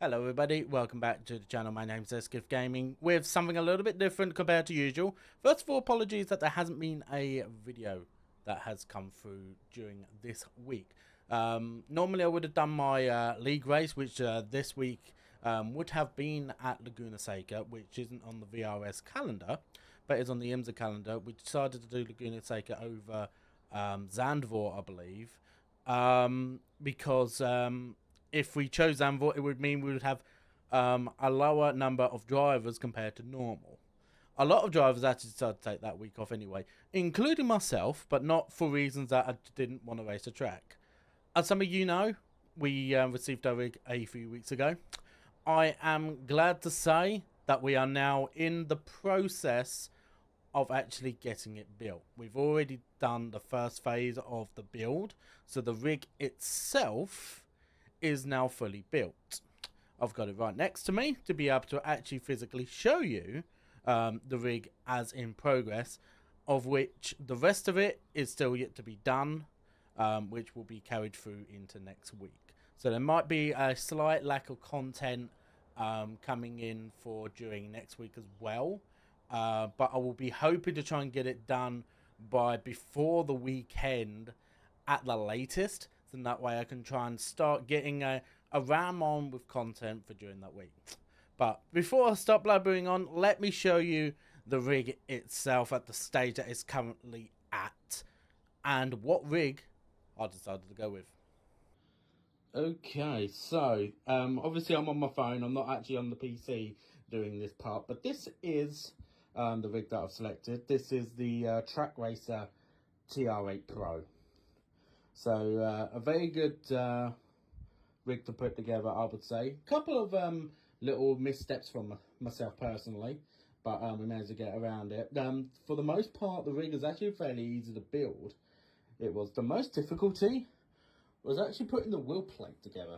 Hello everybody, welcome back to the channel. My name's Aceikith Gaming with something a little bit different compared to usual. First of all, apologies that there hasn't been a video that has come through during this week. Normally I would have done my league race, which this week would have been at Laguna Seca, which isn't on the VRS calendar, but is on the IMSA calendar. We decided to do Laguna Seca over Zandvoort, I believe, because if we chose Zandvoort, it would mean we would have a lower number of drivers compared to normal. A lot of drivers actually decided to take that week off anyway, including myself, but not for reasons that I didn't want to race a track. As some of you know, we received our rig a few weeks ago. I am glad to say that we are now in the process of actually getting it built. We've already done the first phase of the build, so the rig itself is now fully built. I've got it right next to me to be able to actually physically show you the rig as in progress, of which the rest of it is still yet to be done, which will be carried through into next week. So there might be a slight lack of content coming in for during next week as well, but I will be hoping to try and get it done by before the weekend at the latest, so that way I can try and start getting a ram on with content for during that week. But before I stop blabbering on, let me show you the rig itself at the stage that it's currently at, and what rig I decided to go with. Okay, so obviously I'm on my phone. I'm not actually on the PC doing this part, but this is the rig that I've selected. This is the Trak Racer TR8 Pro. So a very good rig to put together, I would say. A couple of little missteps from myself personally, but we managed to get around it. For the most part, the rig is actually fairly easy to build. It was the most difficulty was actually putting the wheel plate together.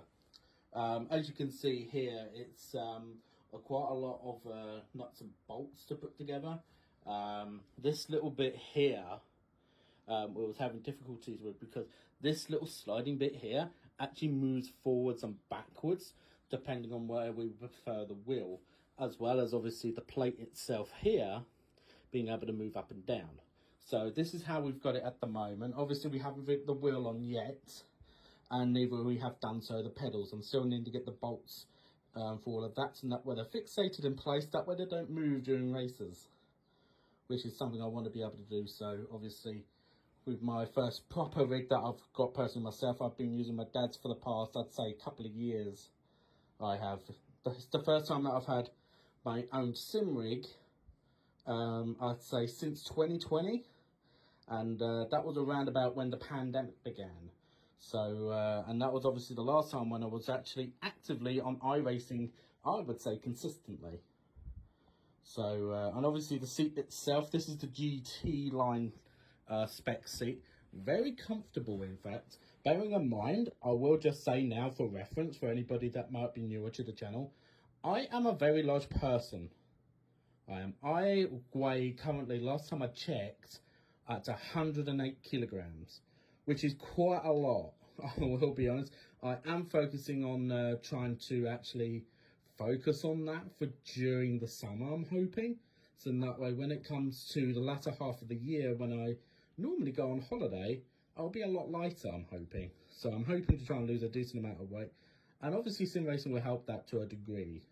As you can see here, it's quite a lot of nuts and bolts to put together. This little bit here we was having difficulties with, because this little sliding bit here actually moves forwards and backwards depending on where we prefer the wheel, as well as obviously the plate itself here being able to move up and down. So this is how we've got it at the moment. Obviously we haven't rigged the wheel on yet, and neither we have done so the pedals. I'm still needing to get the bolts for all of that, and that way they're fixated in place, that way they don't move during races, which is something I want to be able to do. So obviously with my first proper rig that I've got personally myself, I've been using my dad's for the past, I'd say, couple of years. I have. It's the first time that I've had my own sim rig, I'd say since 2020, and that was around about when the pandemic began. So, and that was obviously the last time when I was actually actively on iRacing, I would say consistently. So, and obviously the seat itself, this is the GT line spec seat. Very comfortable, in fact. Bearing in mind, I will just say now for reference, for anybody that might be newer to the channel, I am a very large person. I weigh currently, last time I checked, at 108 kilograms, which is quite a lot. I will be honest. I am focusing on trying to actually focus on that for during the summer, I'm hoping. So that way, when it comes to the latter half of the year, when I normally go on holiday, I'll be a lot lighter, I'm hoping. So I'm hoping to try and lose a decent amount of weight. And obviously sim racing will help that to a degree.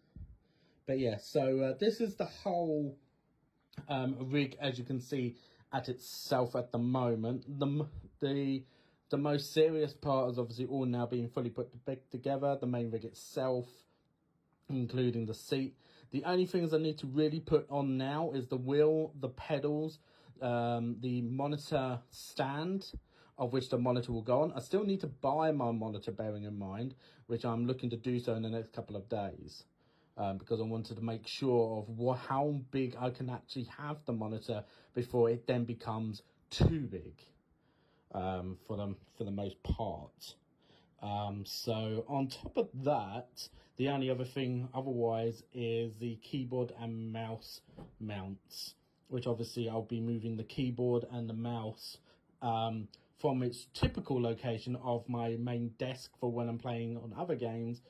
But yeah, so this is the whole rig, as you can see, at itself at the moment. The most serious part is obviously all now being fully put together. The main rig itself, including the seat. The only things I need to really put on now is the wheel, the pedals, the monitor stand, of which the monitor will go on. I still need to buy my monitor, bearing in mind, which I'm looking to do so in the next couple of days, because I wanted to make sure of how big I can actually have the monitor before it then becomes too big for the most part. So on top of that, the only other thing otherwise is the keyboard and mouse mounts, which obviously I'll be moving the keyboard and the mouse from its typical location of my main desk for when I'm playing on other games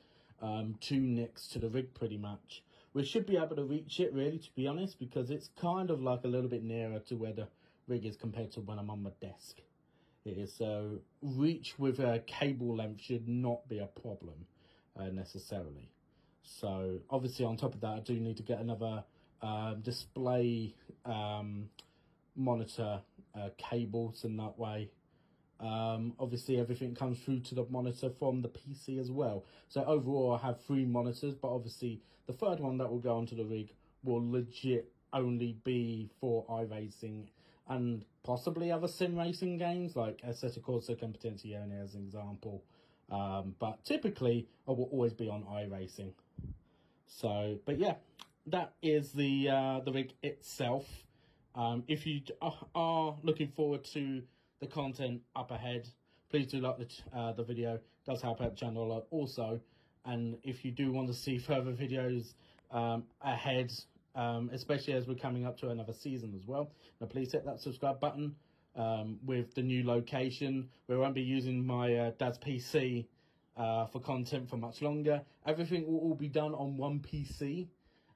too next to the rig pretty much. We should be able to reach it really, to be honest, because it's kind of like a little bit nearer to where the rig is compared to when I'm on my desk. It is, so reach with a cable length should not be a problem necessarily. So obviously on top of that, I do need to get another display monitor cable, so in that way obviously everything comes through to the monitor from the PC as well. So overall I have 3 monitors, but obviously the third one that will go onto the rig will legit only be for iRacing and possibly other sim racing games like Aceikith Competizione as an example. But typically I will always be on iRacing. So, but yeah, that is the rig itself. If you are looking forward to the content up ahead, please do like the video. It does help out the channel a lot also. And if you do want to see further videos ahead, especially as we're coming up to another season as well, now please hit that subscribe button. With the new location, we won't be using my dad's PC for content for much longer. Everything will all be done on one PC,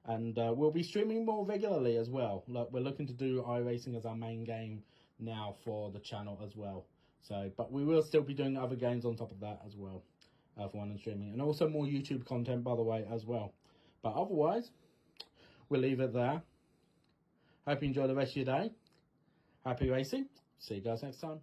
and we'll be streaming more regularly as well. Like, we're looking to do iRacing as our main game now for the channel as well. So, but we will still be doing other games on top of that as well, for one and streaming, and also more YouTube content, by the way, as well. But otherwise, we'll leave it there. Hope you enjoy the rest of your day. Happy racing. See you guys next time.